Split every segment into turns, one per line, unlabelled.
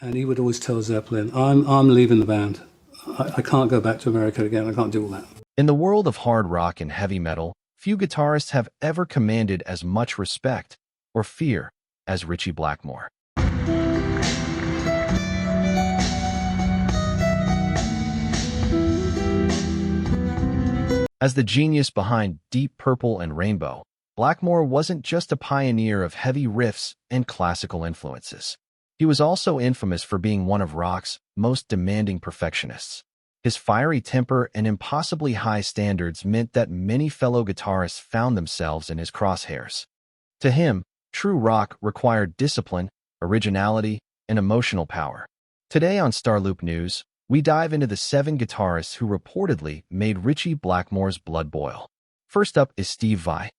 And he would always tell Zeppelin, I'm leaving the band. I can't go back to America again. I can't do all that.
In the world of hard rock and heavy metal, few guitarists have ever commanded as much respect or fear as Ritchie Blackmore. As the genius behind Deep Purple and Rainbow, Blackmore wasn't just a pioneer of heavy riffs and classical influences. He was also infamous for being one of rock's most demanding perfectionists. His fiery temper and impossibly high standards meant that many fellow guitarists found themselves in his crosshairs. To him, true rock required discipline, originality, and emotional power. Today on StarLoop News, we dive into the 7 guitarists who reportedly made Ritchie Blackmore's blood boil. First up is Steve Vai.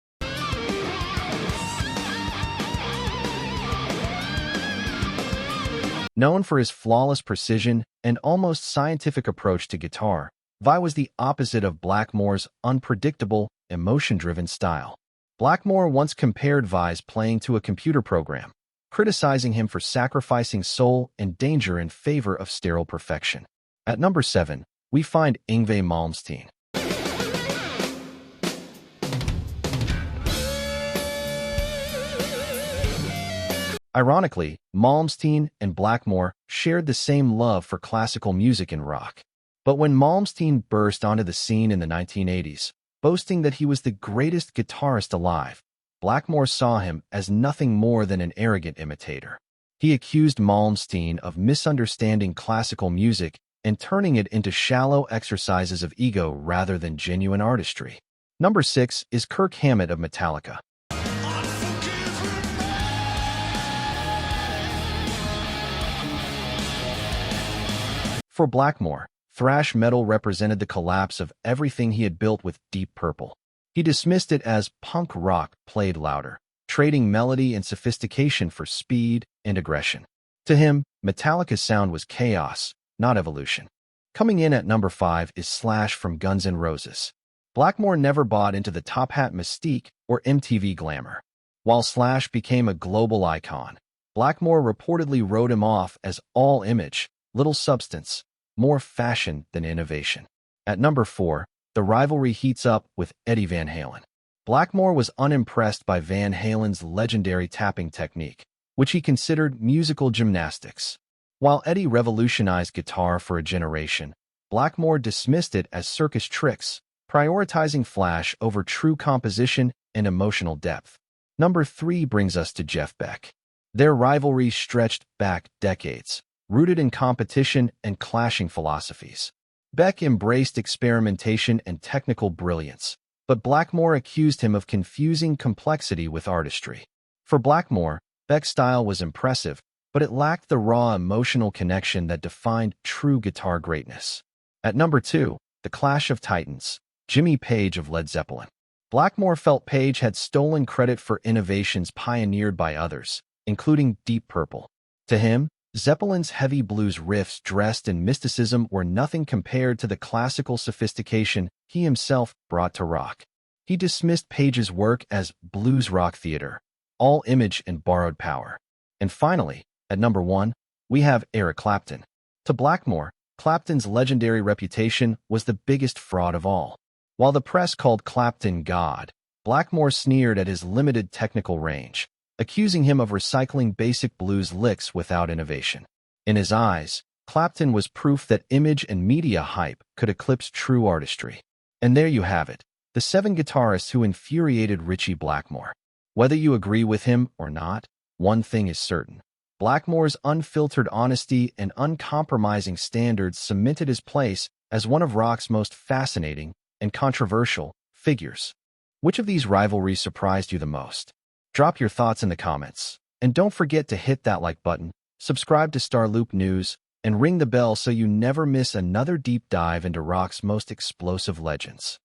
Known for his flawless precision and almost scientific approach to guitar, Vai was the opposite of Blackmore's unpredictable, emotion-driven style. Blackmore once compared Vai's playing to a computer program, criticizing him for sacrificing soul and danger in favor of sterile perfection. At number 7, we find Yngwie Malmsteen. Ironically, Malmsteen and Blackmore shared the same love for classical music and rock. But when Malmsteen burst onto the scene in the 1980s, boasting that he was the greatest guitarist alive, Blackmore saw him as nothing more than an arrogant imitator. He accused Malmsteen of misunderstanding classical music and turning it into shallow exercises of ego rather than genuine artistry. Number 6 is Kirk Hammett of Metallica. For Blackmore, thrash metal represented the collapse of everything he had built with Deep Purple. He dismissed it as punk rock played louder, trading melody and sophistication for speed and aggression. To him, Metallica's sound was chaos, not evolution. Coming in at number 5 is Slash from Guns N' Roses. Blackmore never bought into the top hat mystique or MTV glamour. While Slash became a global icon, Blackmore reportedly wrote him off as all image, little substance, more fashion than innovation. At number 4, the rivalry heats up with Eddie Van Halen. Blackmore was unimpressed by Van Halen's legendary tapping technique, which he considered musical gymnastics. While Eddie revolutionized guitar for a generation, Blackmore dismissed it as circus tricks, prioritizing flash over true composition and emotional depth. Number 3 brings us to Jeff Beck. Their rivalry stretched back decades, rooted in competition and clashing philosophies. Beck embraced experimentation and technical brilliance, but Blackmore accused him of confusing complexity with artistry. For Blackmore, Beck's style was impressive, but it lacked the raw emotional connection that defined true guitar greatness. At number 2, the Clash of Titans, Jimmy Page of Led Zeppelin. Blackmore felt Page had stolen credit for innovations pioneered by others, including Deep Purple. To him, Zeppelin's heavy blues riffs dressed in mysticism were nothing compared to the classical sophistication he himself brought to rock. He dismissed Page's work as blues rock theater, all image and borrowed power. And finally, at number 1, we have Eric Clapton. To Blackmore, Clapton's legendary reputation was the biggest fraud of all. While the press called Clapton God, Blackmore sneered at his limited technical range, accusing him of recycling basic blues licks without innovation. In his eyes, Clapton was proof that image and media hype could eclipse true artistry. And there you have it, the 7 guitarists who infuriated Ritchie Blackmore. Whether you agree with him or not, one thing is certain. Blackmore's unfiltered honesty and uncompromising standards cemented his place as one of rock's most fascinating and controversial figures. Which of these rivalries surprised you the most? Drop your thoughts in the comments. And don't forget to hit that like button, subscribe to StarLoop News, and ring the bell so you never miss another deep dive into rock's most explosive legends.